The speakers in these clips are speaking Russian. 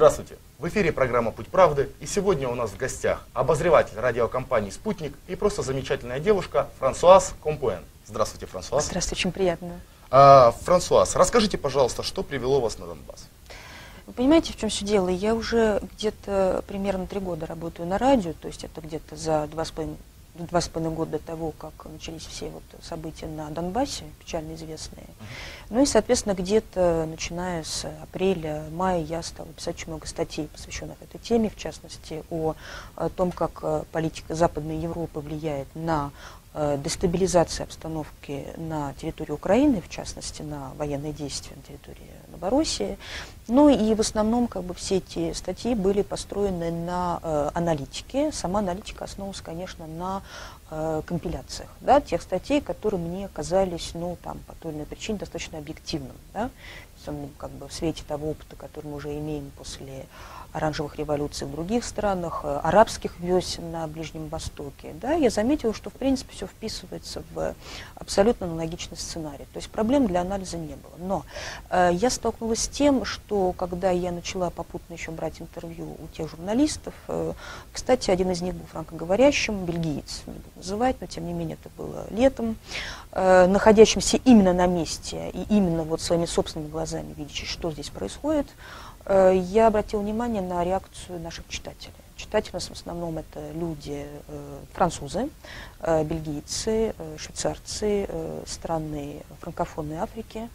Здравствуйте! В эфире программа «Путь правды», и сегодня у нас в гостях обозреватель радиокомпании «Спутник» и просто замечательная девушка Франсуаз Компуэн. Здравствуйте, Франсуаз. Здравствуйте, очень приятно. Франсуаз, расскажите, пожалуйста, что привело вас на Донбасс? Вы понимаете, в чем все дело? Я уже где-то примерно 3 года работаю на радио, то есть это где-то за 2,5 года до того, как начались все вот события на Донбассе, печально известные. Ну и, соответственно, где-то начиная с апреля-мая я стала писать очень много статей, посвященных этой теме, в частности, о том, как политика Западной Европы влияет на дестабилизацию обстановки на территории Украины, в частности, на военные действия на территории Новороссии. Ну и в основном все эти статьи были построены на аналитике. Сама аналитика основывалась, конечно, на компиляциях, да, тех статей, которые мне казались, по той или иной причине достаточно объективным, да, в свете того опыта, который мы уже имеем после оранжевых революций в других странах, арабских весен на Ближнем Востоке, да, я заметила, что в принципе все вписывается в абсолютно аналогичный сценарий. То есть проблем для анализа не было. Но я столкнулась с тем, что когда я начала попутно еще брать интервью у тех журналистов, кстати, один из них был франкоговорящим, бельгиец, не буду называть, но тем не менее это было летом, находящимся именно на месте и именно вот своими собственными глазами видящий, что здесь происходит, я обратила внимание на реакцию наших читателей. Читатели у нас в основном это люди, французы, бельгийцы, швейцарцы, страны франкофонной Африки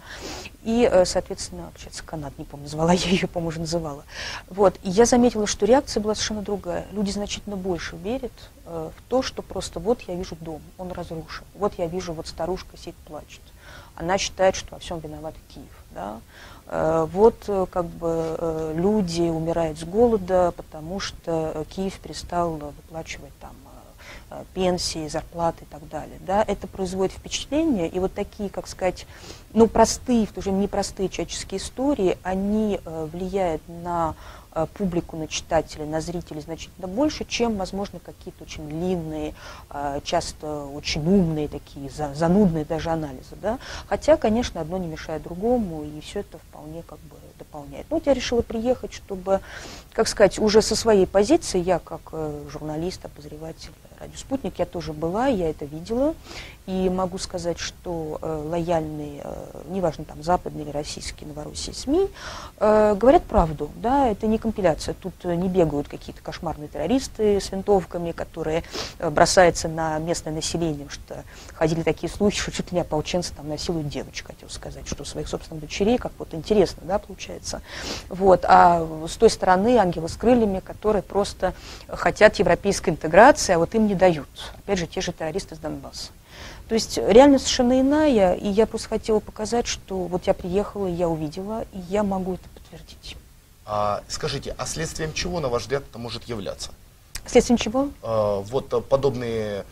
и, соответственно, получается, Канада, не помню, назвала я ее, по-моему, уже называла. Вот. И я заметила, что реакция была совершенно другая. Люди значительно больше верят в то, что просто вот я вижу дом, он разрушен, вот я вижу, вот старушка сидит, плачет. Она считает, что во всем виноват Киев. Да? Люди умирают с голода, потому что Киев перестал выплачивать там пенсии, зарплаты и так далее. Да? Это производит впечатление, и вот такие, простые, в то же время непростые человеческие истории, они влияют на публику, на читателей, на зрителей значительно больше, чем, возможно, какие-то очень длинные, часто очень умные, такие занудные даже анализы. Да? Хотя, конечно, одно не мешает другому, и все это вполне дополняет. Вот я решила приехать, чтобы, уже со своей позиции, я как журналист, обозреватель радио «Спутник», я тоже была, я это видела, и могу сказать, что лояльные, неважно, там, западные или российские, Новороссии СМИ, говорят правду, да, это не компиляция, тут не бегают какие-то кошмарные террористы с винтовками, которые бросаются на местное население, что ходили такие слухи, что чуть ли не ополченцы там насилуют девочек, хотел сказать, что своих собственных дочерей, интересно, да, получается. Вот. А с той стороны ангелы с крыльями, которые просто хотят европейской интеграции, а вот им не дают. Опять же, те же террористы с Донбасса. То есть реальность совершенно иная, и я просто хотела показать, что вот я приехала, я увидела, и я могу это подтвердить. Скажите, а следствием чего, на ваш взгляд, это может являться? Следствием чего? Подобные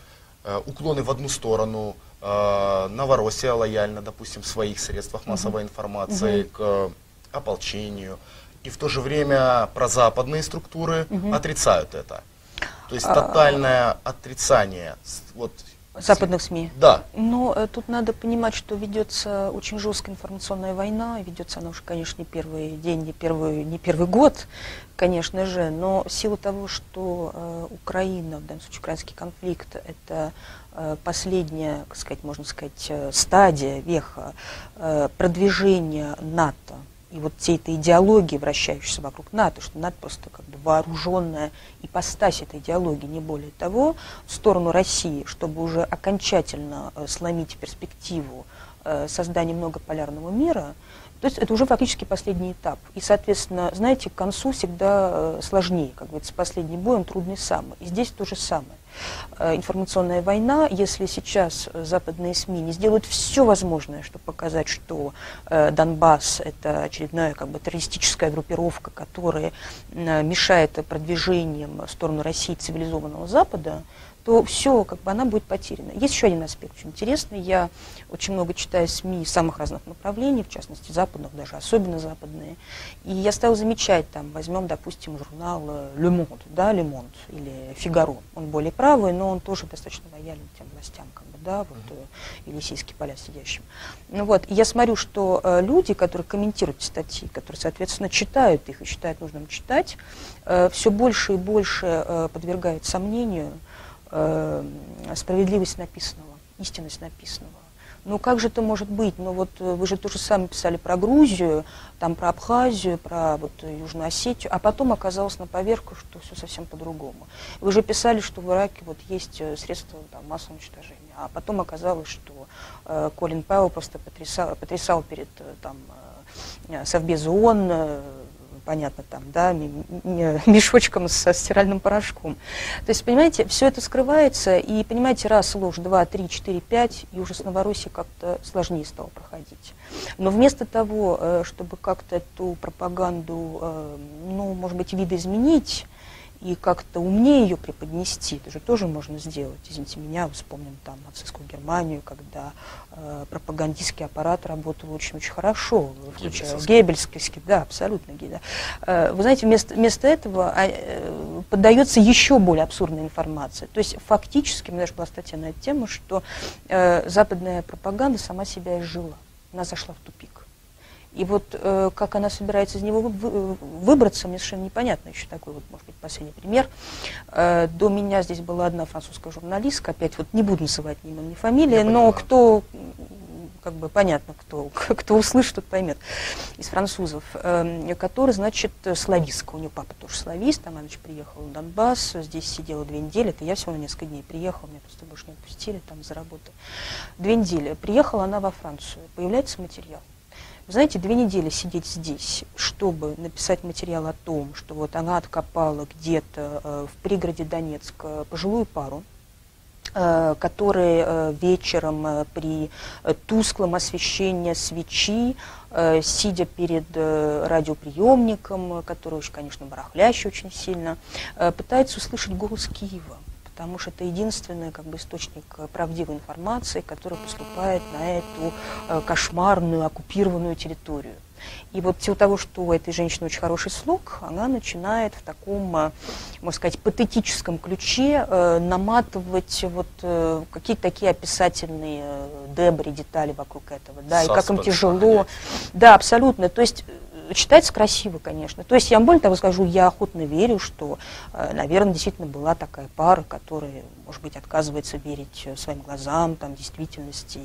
уклоны в одну сторону, Новороссия лояльна, допустим, в своих средствах массовой информации к ополчению, и в то же время прозападные структуры отрицают это. То есть тотальное отрицание. Западных СМИ? Да. Но тут надо понимать, что ведется очень жесткая информационная война, ведется она уже, конечно, не первый день, не первый год, конечно же, но в силу того, что Украина, в данном случае украинский конфликт, это последняя, можно сказать, стадия, веха продвижения НАТО, и вот всей этой идеологии, вращающейся вокруг НАТО, что НАТО просто вооруженная ипостась этой идеологии, не более того, в сторону России, чтобы уже окончательно сломить перспективу создания многополярного мира, то есть это уже фактически последний этап. И, соответственно, знаете, к концу всегда сложнее, как говорится, последний бой, он трудный самый. И здесь то же самое. Информационная война, если сейчас западные СМИ не сделают все возможное, чтобы показать, что Донбасс – это очередная террористическая группировка, которая мешает продвижением в сторону России цивилизованного Запада, то все, как бы она будет потеряна. Есть еще один аспект очень интересный. Я очень много читаю СМИ самых разных направлений, в частности западных, даже особенно западные. И я стала замечать, там, возьмем, допустим, журнал «Le Monde», да, «Le Monde» или «Фигаро». Он более правый, но он тоже достаточно лоялен тем властям, как бы, да, вот, Елисейские поля сидящим. Ну, вот, и я смотрю, что люди, которые комментируют статьи, которые, соответственно, читают их и считают нужным читать, все больше и больше подвергают сомнению справедливость написанного, истинность написанного. Ну как же это может быть? Ну вот вы же тоже сами писали про Грузию, там про Абхазию, про вот Южную Осетию, а потом оказалось на поверку, что все совсем по-другому. Вы же писали, что в Ираке вот есть средства там, массового уничтожения, а потом оказалось, что Колин Пауэлл просто потрясал перед там, Совбез ООН, понятно, там, да, мешочком со стиральным порошком. То есть, понимаете, все это скрывается, и, понимаете, раз ложь, 2, 3, 4, 5, и уже с Новороссией как-то сложнее стало проходить. Но вместо того, чтобы как-то эту пропаганду, ну, может быть, видоизменить, и как-то умнее ее преподнести, это же тоже можно сделать. Извините меня, вспомним там нацистскую Германию, когда пропагандистский аппарат работал очень-очень хорошо, включая Геббельский, да, абсолютно. Да. Вы знаете, вместо этого поддается еще более абсурдная информация. То есть фактически, у меня даже была статья на эту тему, что западная пропаганда сама себя изжила, она зашла в тупик. И вот как она собирается из него выбраться, мне совершенно непонятно. Еще такой вот, может быть, последний пример. До меня здесь была одна французская журналистка, опять вот не буду называть ни имя, ни фамилии, но кто, как бы понятно, кто услышит, тот поймет, из французов, который, значит, славистка. У нее папа тоже славист, она, значит, приехала в Донбасс, здесь сидела 2 недели, это я всего на несколько дней приехала, меня просто больше не отпустили там за работу. 2 недели. Приехала она во Францию, появляется материал. Вы знаете, 2 недели сидеть здесь, чтобы написать материал о том, что вот она откопала где-то в пригороде Донецка пожилую пару, которые вечером при тусклом освещении свечи, сидя перед радиоприемником, который, конечно, барахлящий очень сильно, пытаются услышать голос Киева. Потому что это единственный как бы, источник правдивой информации, который поступает на эту кошмарную оккупированную территорию. И вот в силу того, что у этой женщины очень хороший слух, она начинает в таком, можно сказать, патетическом ключе наматывать вот какие-то такие описательные дебри, детали вокруг этого, да, и как им тяжело. Да, абсолютно. То есть читается красиво, конечно. То есть я вам более того скажу, я охотно верю, что, наверное, действительно была такая пара, которая, может быть, отказывается верить своим глазам, там, действительности.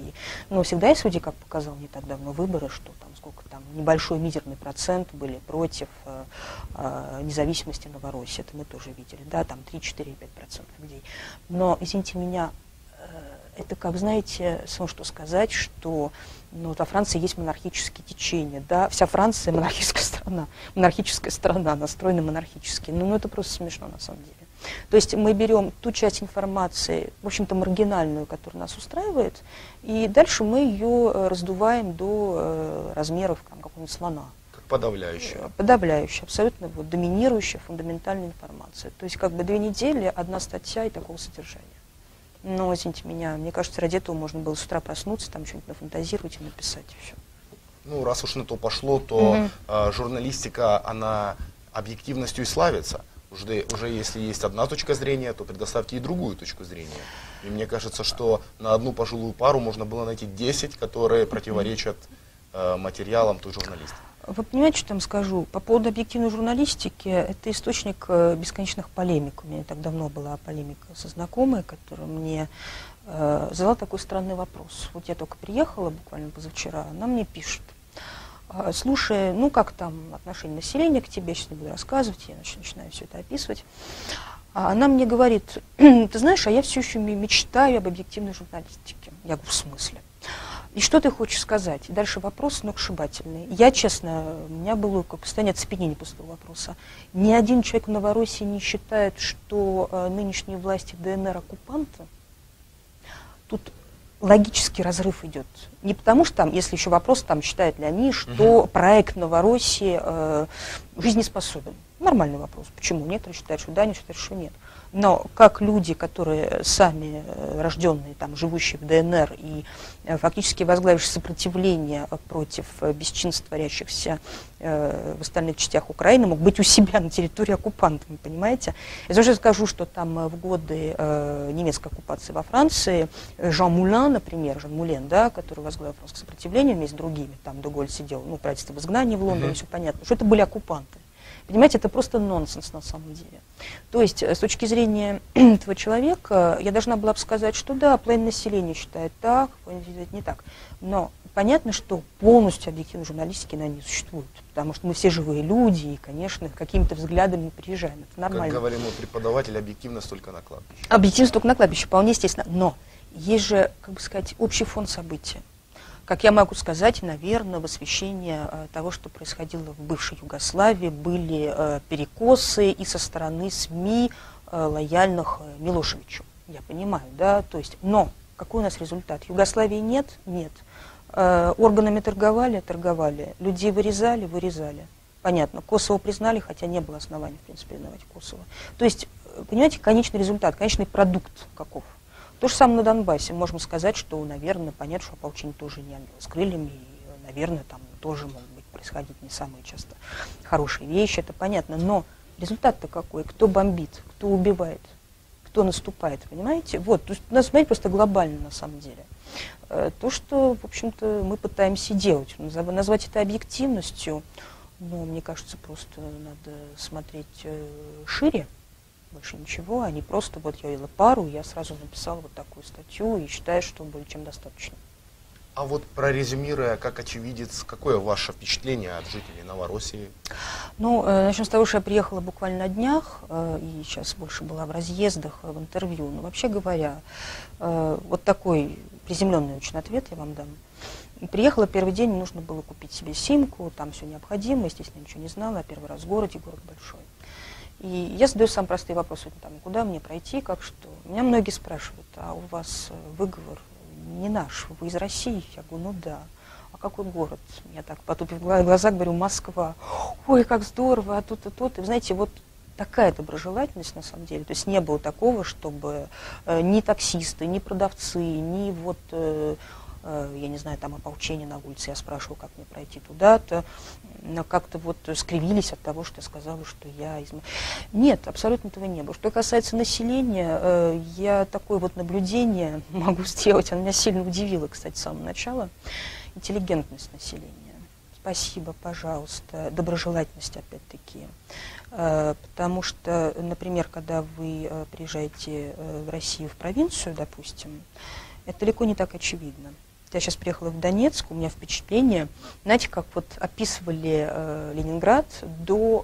Но всегда есть люди, как показал не так давно выборы, что там сколько там небольшой мизерный процент были против независимости Новороссии. Это мы тоже видели, да, там 3-4-5% людей. Но, извините меня, это как, знаете, само что сказать, что ну, во Франции есть монархические течения, да, вся Франция монархическая страна, настроена монархически. Ну, это просто смешно на самом деле. То есть мы берем ту часть информации, в общем-то, маргинальную, которая нас устраивает, и дальше мы ее раздуваем до размеров какого-нибудь слона. Как подавляющая. Подавляющая, абсолютно вот, доминирующая, фундаментальная информация. То есть как бы 2 недели, 1 статья и такого содержания. Но, извините меня, мне кажется, ради этого можно было с утра проснуться, там что-нибудь нафантазировать и написать, и все. Ну, раз уж на то пошло, то журналистика, она объективностью и славится. Уже если есть одна точка зрения, то предоставьте и другую точку зрения. И мне кажется, что на одну пожилую пару можно было найти 10, которые противоречат материалам той журналистики. Вы понимаете, что я вам скажу? По поводу объективной журналистики, это источник бесконечных полемик. У меня не так давно была полемика со знакомой, которая мне задала такой странный вопрос. Вот я только приехала, буквально позавчера, она мне пишет: слушай, ну как там отношение населения к тебе, я сейчас не буду рассказывать, я начинаю все это описывать. А она мне говорит: ты знаешь, а я все еще мечтаю об объективной журналистике. Я говорю: в смысле? И что ты хочешь сказать? И дальше вопрос сногсшибательный. Я, честно, у меня было как состояние оцепенения после этого вопроса. Ни один человек в Новороссии не считает, что нынешние власти ДНР оккупанты. Тут логический разрыв идет. Не потому что, там, если еще вопрос, там, считают ли они, что проект Новороссии жизнеспособен. Нормальный вопрос. Почему? Некоторые считают, что да, некоторые считают, что нет. Но как люди, которые сами рожденные, там, живущие в ДНР и фактически возглавившие сопротивление против бесчинств, творящихся в остальных частях Украины, могут быть у себя на территории оккупанта, вы понимаете? Я тоже скажу, что там в годы немецкой оккупации во Франции Жан Мулен, например, Жан Мулен, да, который возглавил французское сопротивление вместе с другими, там де Голль сидел, ну, правительство в изгнании в Лондоне, все понятно, что это были оккупанты. Понимаете, это просто нонсенс на самом деле. То есть, с точки зрения этого человека, я должна была бы сказать, что да, половина населения считает так, половина считает не так. Но понятно, что полностью объективной журналистики на не существует. Потому что мы все живые люди, и, конечно, какими-то взглядами мы приезжаем. Это нормально. Как говорил мой преподаватель, объективность только на кладбище. Объективность только на кладбище, вполне естественно. Но есть же, как бы сказать, общий фон событий. Как я могу сказать, наверное, в освещении того, что происходило в бывшей Югославии, были перекосы и со стороны СМИ, лояльных Милошевичу. Я понимаю, да, то есть, но какой у нас результат? Югославии нет? Нет. Органами торговали? Торговали. Людей вырезали? Вырезали. Понятно. Косово признали, хотя не было оснований, в принципе, признавать Косово. То есть, понимаете, конечный результат, конечный продукт каков? То же самое на Донбассе. Можем сказать, что, наверное, понятно, что ополчение тоже не ангелы с крыльями, и, наверное, там тоже могут быть происходить не самые часто хорошие вещи, это понятно. Но результат-то какой? Кто бомбит, кто убивает, кто наступает, понимаете? Вот, то есть у нас, смотрите, просто глобально на самом деле. То, что, в общем-то, мы пытаемся делать. Назвать это объективностью, но мне кажется, просто надо смотреть шире. Больше ничего, а не просто вот я видела пару, я сразу написала вот такую статью и считаю, что более чем достаточно. А вот прорезюмируя, как очевидец, какое ваше впечатление от жителей Новороссии? Ну, начнем с того, что я приехала буквально на днях, и сейчас больше была в разъездах, в интервью. Но вообще говоря, вот такой приземленный очень ответ я вам дам. Приехала первый день, нужно было купить себе симку, там все необходимо, естественно, ничего не знала, первый раз в городе, город большой. И я задаю самые простые вопросы, там, куда мне пройти, как что. Меня многие спрашивают, а у вас выговор не наш, вы из России? Я говорю, ну да. А какой город? Я так, потупив глаза, говорю, Москва. Ой, как здорово, а тут и тут. И вы знаете, вот такая доброжелательность на самом деле. То есть не было такого, чтобы ни таксисты, ни продавцы, ни вот... я не знаю, там ополчение на улице, я спрашивала, как мне пройти туда-то, но как-то вот скривились от того, что я сказала, что я из... Нет, абсолютно этого не было. Что касается населения, я такое вот наблюдение могу сделать, оно меня сильно удивило, кстати, с самого начала, интеллигентность населения. Спасибо, пожалуйста, доброжелательность опять-таки. Потому что, например, когда вы приезжаете в Россию, в провинцию, допустим, это далеко не так очевидно. Я сейчас приехала в Донецк, у меня впечатление, знаете, как вот описывали Ленинград до,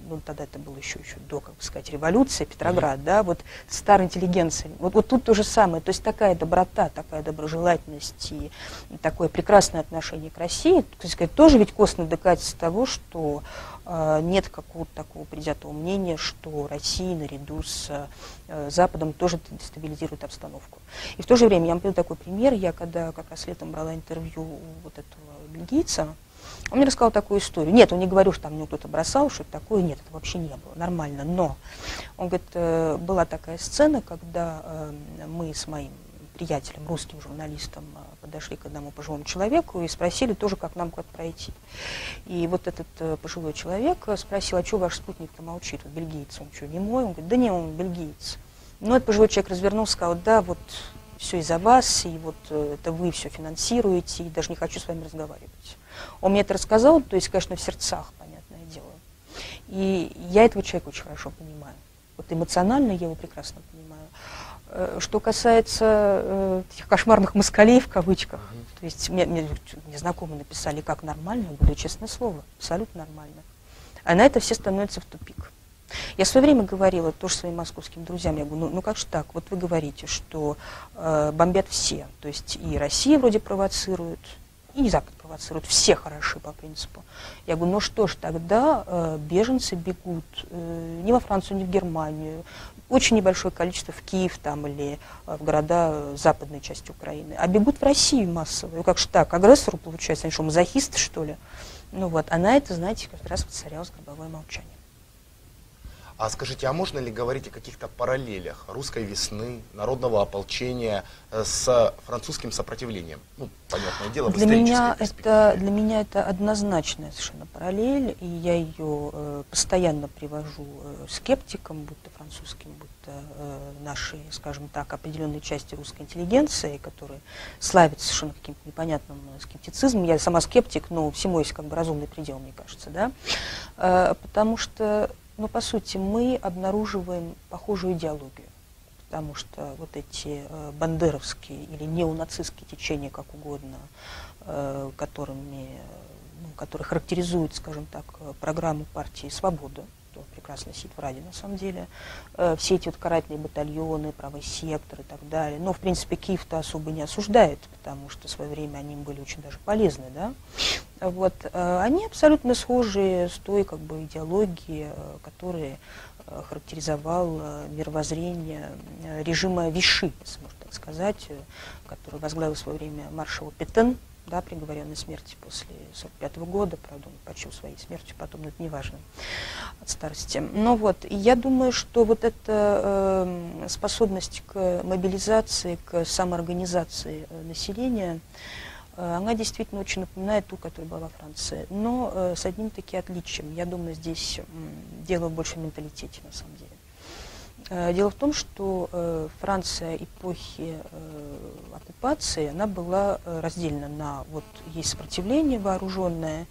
ну тогда это было еще до, как бы сказать, революции, Петроград, да, вот старой интеллигенции. Вот тут то же самое, то есть такая доброта, такая доброжелательность и такое прекрасное отношение к России, то есть, тоже ведь косвенное доказательство того, что нет какого-то такого предвзятого мнения, что Россия наряду с Западом тоже дестабилизирует обстановку. И в то же время, я вам приведу такой пример, я когда как раз летом брала интервью у вот этого бельгийца, он мне рассказал такую историю. Нет, он не говорил, что там мне кто-то бросал, что это такое, нет, это вообще не было, нормально. Но, он говорит, была такая сцена, когда мы с моим приятелем, русским журналистом, подошли к одному пожилому человеку и спросили тоже, как нам куда-то пройти. И вот этот пожилой человек спросил, а что ваш спутник-то молчит, вот бельгиец, он что, немой? Он говорит, да не, он бельгиец. Но этот пожилой человек развернулся, сказал, да, вот все из-за вас, и вот это вы все финансируете, и даже не хочу с вами разговаривать. Он мне это рассказал, то есть, конечно, в сердцах, понятное дело. И я этого человека очень хорошо понимаю. Вот эмоционально я его прекрасно понимаю. Что касается этих кошмарных москалей, в кавычках, то есть мне знакомые написали, как нормально, я говорю, честное слово, абсолютно нормально. А на это все становятся в тупик. Я в свое время говорила тоже своим московским друзьям, я говорю, ну как же так, вот вы говорите, что бомбят все, то есть и Россия вроде провоцирует, и Запад провоцирует, все хороши по принципу. Я говорю, ну что ж, тогда беженцы бегут не во Францию, не в Германию, очень небольшое количество в Киев там, или в города западной части Украины, а бегут в Россию массово. И как же так, агрессору, получается, они что, мазохисты, что ли? Ну вот, а на это, знаете, каждый раз воцарялось гробовое молчание. А скажите, а можно ли говорить о каких-то параллелях русской весны, народного ополчения с французским сопротивлением? Ну, понятное дело, в исторической перспективе. Для меня это однозначная совершенно параллель, и я ее постоянно привожу скептикам, будь то французским, будь то нашей, скажем так, определенной части русской интеллигенции, которые славятся совершенно каким-то непонятным скептицизмом. Я сама скептик, но всему есть как бы разумный предел, мне кажется, да, потому что, ну, по сути, мы обнаруживаем похожую идеологию, потому что вот эти бандеровские или неонацистские течения, как угодно, которые характеризуют, скажем так, программу партии «Свобода», кто прекрасно сидит в Раде, на самом деле, все эти вот карательные батальоны, правый сектор и так далее. Но, в принципе, Киев-то особо не осуждает, потому что в свое время они им были очень даже полезны, да. Вот, они абсолютно схожи с той как бы идеологией, которая характеризовал мировоззрение режима Виши, если можно так сказать, который возглавил в свое время маршал Петен, да, приговоренный к смерти после 1945 года, правда, он почил своей смертью потом, но это не важно, от старости. Но вот, и я думаю, что вот эта способность к мобилизации, к самоорганизации населения, она действительно очень напоминает ту, которая была во Франции, но с одним таки отличием. Я думаю, здесь дело больше в менталитете, на самом деле. Дело в том, что Франция эпохи оккупации, она была разделена на, вот есть сопротивление вооруженное,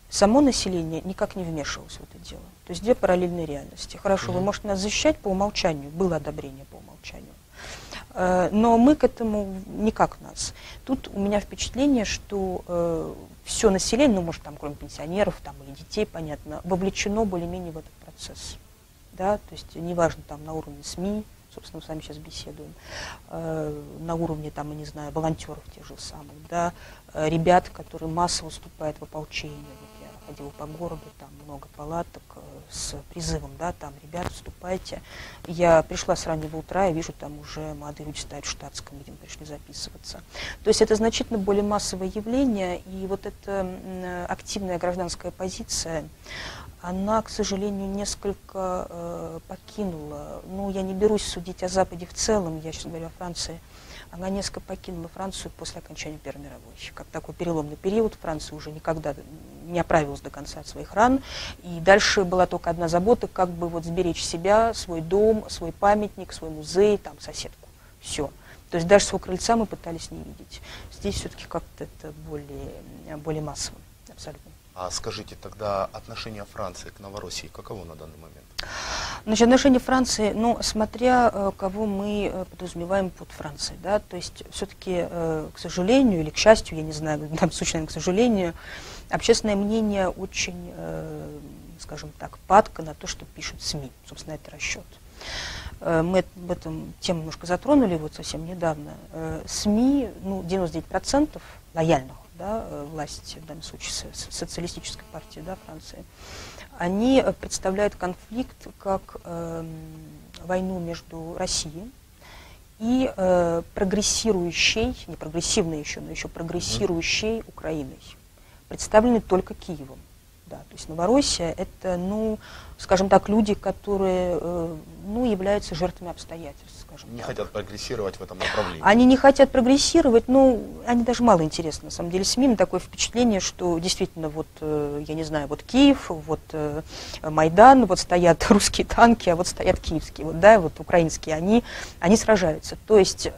само население никак не вмешивалось в это дело. То есть две параллельные реальности. Хорошо, вы можете нас защищать по умолчанию, было одобрение по умолчанию, но мы к этому никак нас. Тут у меня впечатление, что все население, ну, может, там, кроме пенсионеров там, или детей, понятно, вовлечено более-менее в этот процесс. Да, то есть неважно там на уровне СМИ, собственно, мы с вами сейчас беседуем, на уровне там, я не знаю, волонтеров тех же самых, да, ребят, которые массово вступают в ополчение. Вот я ходила по городу, там много палаток с призывом, да, там, ребят, вступайте. Я пришла с раннего утра, и вижу, там уже молодые люди стоят в штатском, видимо, пришли записываться. То есть это значительно более массовое явление, и вот эта активная гражданская позиция, она, к сожалению, несколько покинула, ну, я не берусь судить о Западе в целом, я сейчас говорю о Франции, она несколько покинула Францию после окончания Первой мировой. Как такой переломный период, Франция уже никогда не оправилась до конца от своих ран, и дальше была только одна забота, как бы вот сберечь себя, свой дом, свой памятник, свой музей, там, соседку, все. То есть даже своего крыльца мы пытались не видеть. Здесь все-таки как-то это более массово, абсолютно. А скажите, тогда отношение Франции к Новороссии каково на данный момент? Значит, отношение Франции, ну, смотря кого мы подразумеваем под Францией, да, то есть все-таки, к сожалению, или к счастью, я не знаю, там, случайно, к сожалению, общественное мнение очень, скажем так, падко на то, что пишут СМИ, собственно, это расчет. Мы об этом тему немножко затронули вот совсем недавно. СМИ, ну, 99% лояльных, да, власти, в данном случае социалистической партии, да, Франции, они представляют конфликт как войну между Россией и прогрессирующей, не прогрессивной еще, но еще прогрессирующей Украиной, представлены только Киевом. Да, то есть Новороссия – это, ну, скажем так, люди, которые, ну, являются жертвами обстоятельств, скажем так. Не хотят прогрессировать в этом направлении. Они не хотят прогрессировать, ну, они даже мало интересны, на самом деле, СМИ. Такое впечатление, что действительно, вот, я не знаю, вот Киев, вот Майдан, вот стоят русские танки, а вот стоят киевские, вот, да, вот украинские, они сражаются. То есть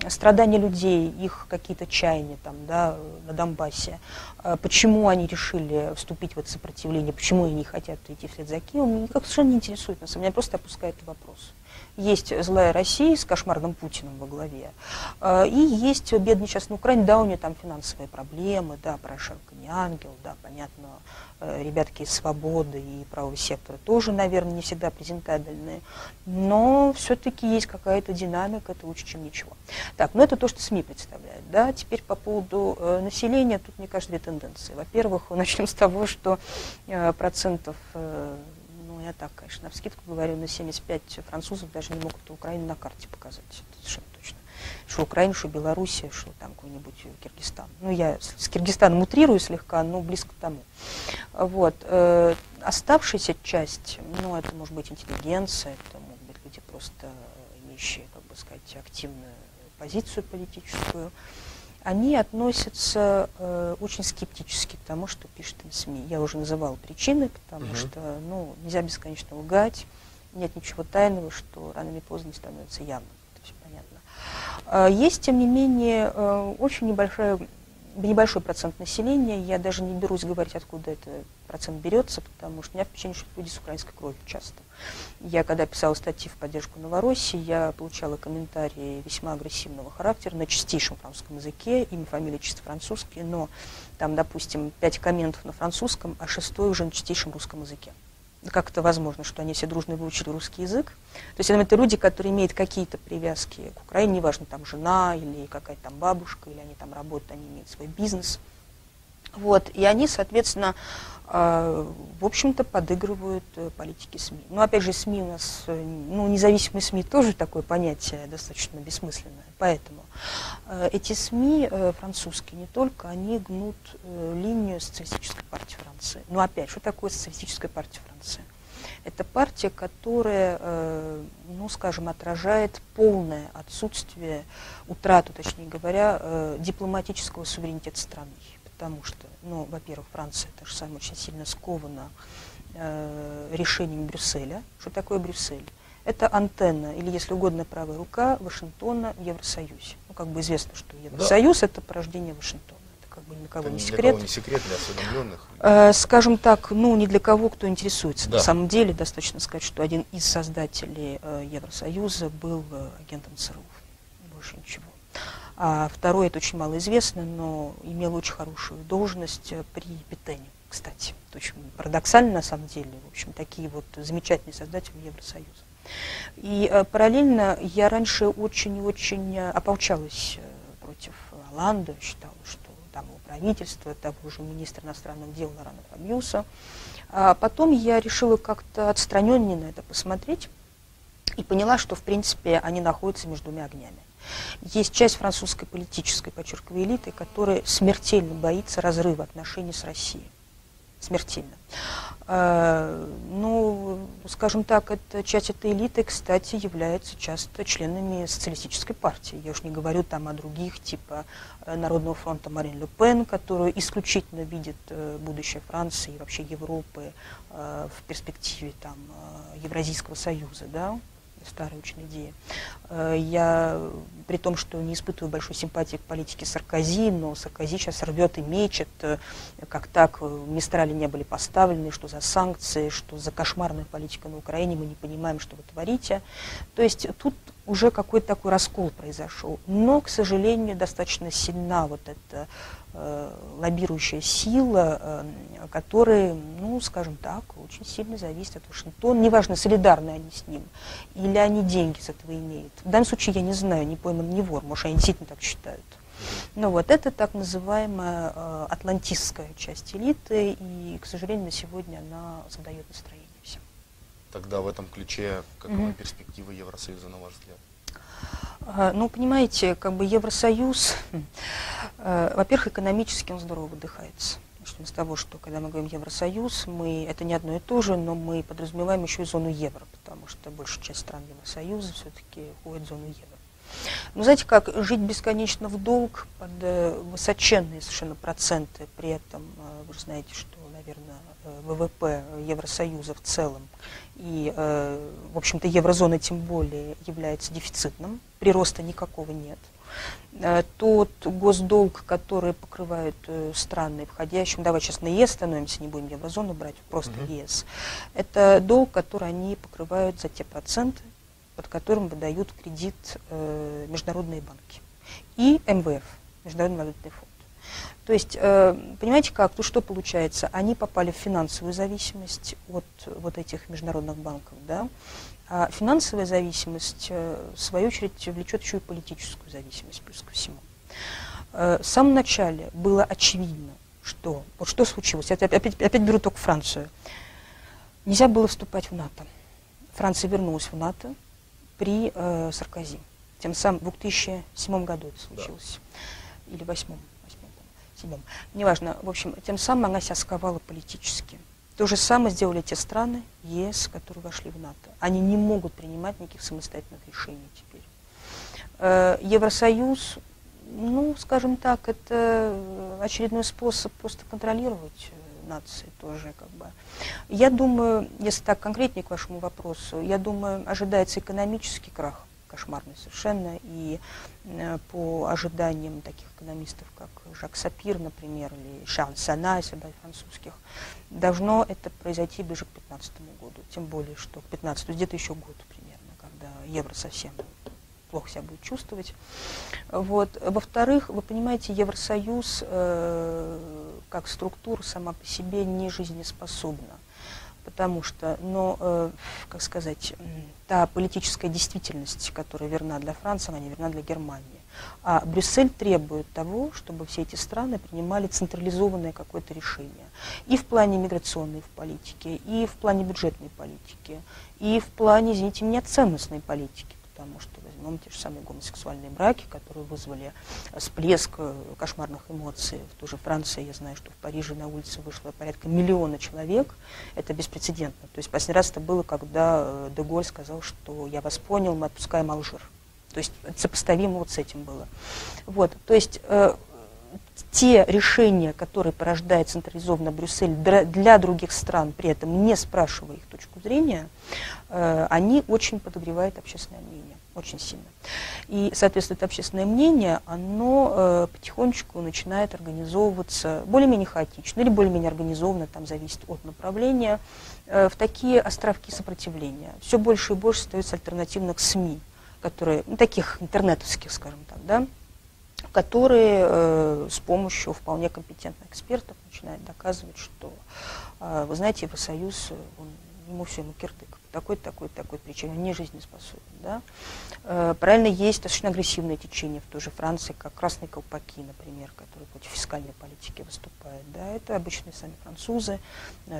страдания людей, их какие-то чаяния там, да, на Донбассе, почему они решили вступить в это сопротивление, почему они не хотят идти вслед за Киевом, никак совершенно не интересует, на самом деле, просто опускает вопрос. Есть злая Россия с кошмарным Путиным во главе, и есть бедный несчастный Украина, да, у нее там финансовые проблемы, да, Порошенко не ангел, да, понятно, ребятки из «Свободы» и правого сектора тоже, наверное, не всегда презентабельные, но все-таки есть какая-то динамика, это лучше, чем ничего. Так, ну это то, что СМИ представляют, да, теперь по поводу населения, тут, мне кажется, две тенденции. Во-первых, начнем с того, что процентов, ну, я так, конечно, навскидку говорю, на 75 французов даже не могут Украину на карте показать, это совершенно точно. что Украина, что Белоруссия, что там какой-нибудь Киргизстан. Ну, я с Киргизстаном утрирую слегка, но близко к тому. Вот. Оставшаяся часть, ну, это может быть интеллигенция, это могут быть люди, просто имеющие, как бы сказать, активную позицию политическую, они относятся очень скептически к тому, что пишет им СМИ. Я уже называла причины, потому что, ну, нельзя бесконечно лгать, нет ничего тайного, что рано или поздно становится явным. Это все понятно. Есть, тем не менее, очень небольшой процент населения, я даже не берусь говорить, откуда этот процент берется, потому что у меня впечатление, что люди с украинской кровью часто. Я, когда писала статьи в поддержку Новороссии, я получала комментарии весьма агрессивного характера на чистейшем французском языке, имя, фамилия чисто французские, но там, допустим, 5 комментов на французском, а 6-й уже на чистейшем русском языке. Как это возможно, что они все дружно выучили русский язык? То есть это люди, которые имеют какие-то привязки к Украине, неважно, там жена или какая-то там бабушка, или они там работают, они имеют свой бизнес. Вот, и они, соответственно, в общем-то, подыгрывают политике СМИ. Но, опять же, СМИ у нас, ну, независимые СМИ тоже такое понятие достаточно бессмысленное. Поэтому эти СМИ французские не только, они гнут линию Социалистической партии Франции. Но, опять, что такое Социалистическая партия Франции? Это партия, которая, ну, скажем, отражает полное отсутствие, утрату, точнее говоря, дипломатического суверенитета страны. Потому что, ну, во-первых, Франция, та же самая, очень сильно скована решением Брюсселя. Что такое Брюссель? Это антенна, или, если угодно, правая рука Вашингтона в Евросоюзе. Ну, как бы известно, что Евросоюз, да, это порождение Вашингтона. Это как бы ни для кого не секрет. Для кого не секрет, для осведомленных? Скажем так, ну, не для кого, кто интересуется. Да. На самом деле, достаточно сказать, что один из создателей Евросоюза был агентом ЦРУ. Больше ничего. А второй, это очень малоизвестно, но имел очень хорошую должность при Петене, кстати. Это очень парадоксально, на самом деле. В общем, такие вот замечательные создатели Евросоюза. И параллельно я раньше очень-очень ополчалась против Олланда, считала, что там его правительство, того же министра иностранных дел Лорана Фабиуса. А потом я решила как-то отстраненнее на это посмотреть и поняла, что, в принципе, они находятся между двумя огнями. Есть часть французской политической, подчеркиваю, элиты, которая смертельно боится разрыва отношений с Россией. Смертельно. Ну, скажем так, эта часть этой элиты, кстати, является часто членами социалистической партии. Я уж не говорю там о других, типа Народного фронта Марин Ле Пен, которую исключительно видит будущее Франции и вообще Европы в перспективе там Евразийского союза, да? Старая очень идея. Я, при том, что не испытываю большой симпатии к политике Саркози, но Саркози сейчас рвет и мечет, как так Мистрали не были поставлены, что за санкции, что за кошмарную политику на Украине, мы не понимаем, что вы творите. То есть тут уже какой-то такой раскол произошел. Но, к сожалению, достаточно сильна вот эта лоббирующая сила, которая, ну, скажем так, очень сильно зависит от Вашингтона. Неважно, солидарны они с ним, или они деньги с этого имеют. В данном случае я не знаю, не пойман, не вор, может, они действительно так считают. Но вот это так называемая атлантистская часть элиты, и, к сожалению, на сегодня она задает настроение всем. Тогда в этом ключе какова перспектива Евросоюза, на ваш взгляд? Ну, понимаете, как бы Евросоюз, во-первых, экономически он здорово выдыхается. Начнем с того, что когда мы говорим Евросоюз, это не одно и то же, но мы подразумеваем еще и зону евро, потому что большая часть стран Евросоюза все-таки входит в зону евро. Ну, знаете как, жить бесконечно в долг под высоченные совершенно проценты, при этом вы же знаете, что, наверное, ВВП Евросоюза в целом и, в общем-то, еврозона тем более является дефицитным, прироста никакого нет. Тот госдолг, который покрывают страны, входящие, давай сейчас на ЕС становимся, не будем еврозону брать, просто ЕС, это долг, который они покрывают за те проценты, под которым выдают кредит международные банки и МВФ, Международный валютный фонд. То есть, понимаете как, тут что получается? Они попали в финансовую зависимость от вот этих международных банков, да? А финансовая зависимость, в свою очередь, влечет еще и политическую зависимость, плюс ко всему. В самом начале было очевидно, что, вот что случилось, я опять беру только Францию, нельзя было вступать в НАТО. Франция вернулась в НАТО при Саркози. Тем самым в 2007 году это случилось. Да. Или 2007, неважно. В общем, тем самым она себя сковала политически. То же самое сделали те страны ЕС, которые вошли в НАТО. Они не могут принимать никаких самостоятельных решений теперь. Евросоюз, ну, скажем так, это очередной способ просто контролировать нации тоже, как бы. Я думаю, если так конкретнее к вашему вопросу, я думаю, ожидается экономический крах, кошмарный совершенно, и по ожиданиям таких экономистов, как Жак Сапир, например, или Шарль Сана, если брать французских, должно это произойти ближе к 2015 году, тем более, что к 2015, то есть где-то еще год примерно, когда евро совсем плохо себя будет чувствовать. Вот. Во-вторых, вы понимаете, Евросоюз как структура сама по себе не жизнеспособна, потому что, как сказать, та политическая действительность, которая верна для Франции, она не верна для Германии. А Брюссель требует того, чтобы все эти страны принимали централизованное какое-то решение. И в плане миграционной политики, и в плане бюджетной политики, и в плане, извините меня, ценностной политики. Потому что возьмем те же самые гомосексуальные браки, которые вызвали всплеск кошмарных эмоций. В той же Франции, я знаю, что в Париже на улице вышло порядка 1 миллиона человек. Это беспрецедентно. То есть последний раз это было, когда де Голль сказал, что я вас понял, мы отпускаем Алжир. То есть это сопоставимо вот с этим было. Вот. То есть те решения, которые порождает централизованно Брюссель для других стран, при этом не спрашивая их точку зрения, они очень подогревают общественное мнение, очень сильно. И, соответственно, это общественное мнение, оно потихонечку начинает организовываться более-менее хаотично или более-менее организованно, там зависит от направления, в такие островки сопротивления. Все больше и больше остается альтернативных СМИ, которые, ну, таких интернетовских, скажем так, да, которые с помощью вполне компетентных экспертов начинают доказывать, что, вы знаете, Евросоюз, ему кирдык, такой причине, он не жизнеспособен. Да? Правильно, есть достаточно агрессивное течение в той же Франции, как красные колпаки, например, которые против фискальной политики выступают. Да? Это обычные сами французы,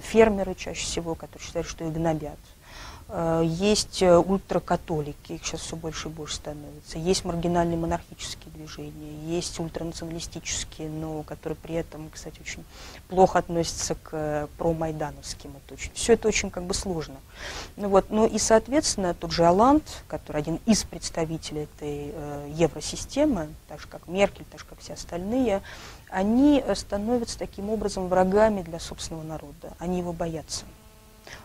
фермеры чаще всего, которые считают, что их гнобят. Есть ультракатолики, их сейчас все больше и больше становится. Есть маргинальные монархические движения, есть ультранационалистические, но которые при этом, кстати, очень плохо относятся к промайдановским. Все это очень как бы сложно. Ну и, соответственно, тот же Олланд, который один из представителей этой евросистемы, так же как Меркель, так же как все остальные, они становятся таким образом врагами для собственного народа. Они его боятся.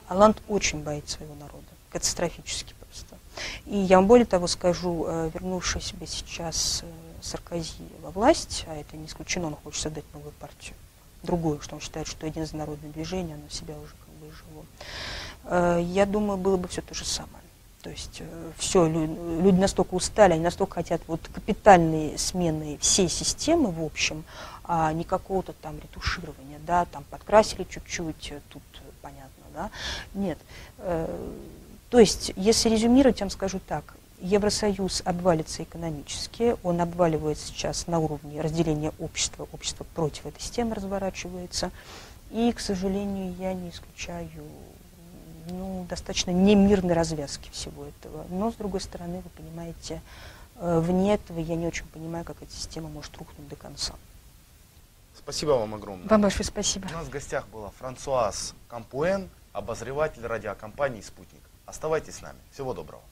Олланд очень боится своего народа, катастрофически просто. И я вам более того скажу, вернувший себе сейчас Саркози во власть, а это не исключено, он хочет создать новую партию, другую, что он считает, что единое народное движение, оно себя уже как бы изжило. Я думаю, было бы все то же самое. То есть все, люди настолько устали, они настолько хотят вот капитальной смены всей системы в общем, а не какого-то там ретуширования, да, там подкрасили чуть-чуть, тут понятно, да, нет. То есть, если резюмировать, я вам скажу так, Евросоюз обвалится экономически, он обваливается сейчас на уровне разделения общества, общество против этой системы разворачивается, и, к сожалению, я не исключаю достаточно немирной развязки всего этого. Но, с другой стороны, вы понимаете, вне этого я не очень понимаю, как эта система может рухнуть до конца. Спасибо вам огромное. Вам большое спасибо. У нас в гостях была Франсуаз Кампуэн, обозреватель радиокомпании «Спутник». Оставайтесь с нами. Всего доброго.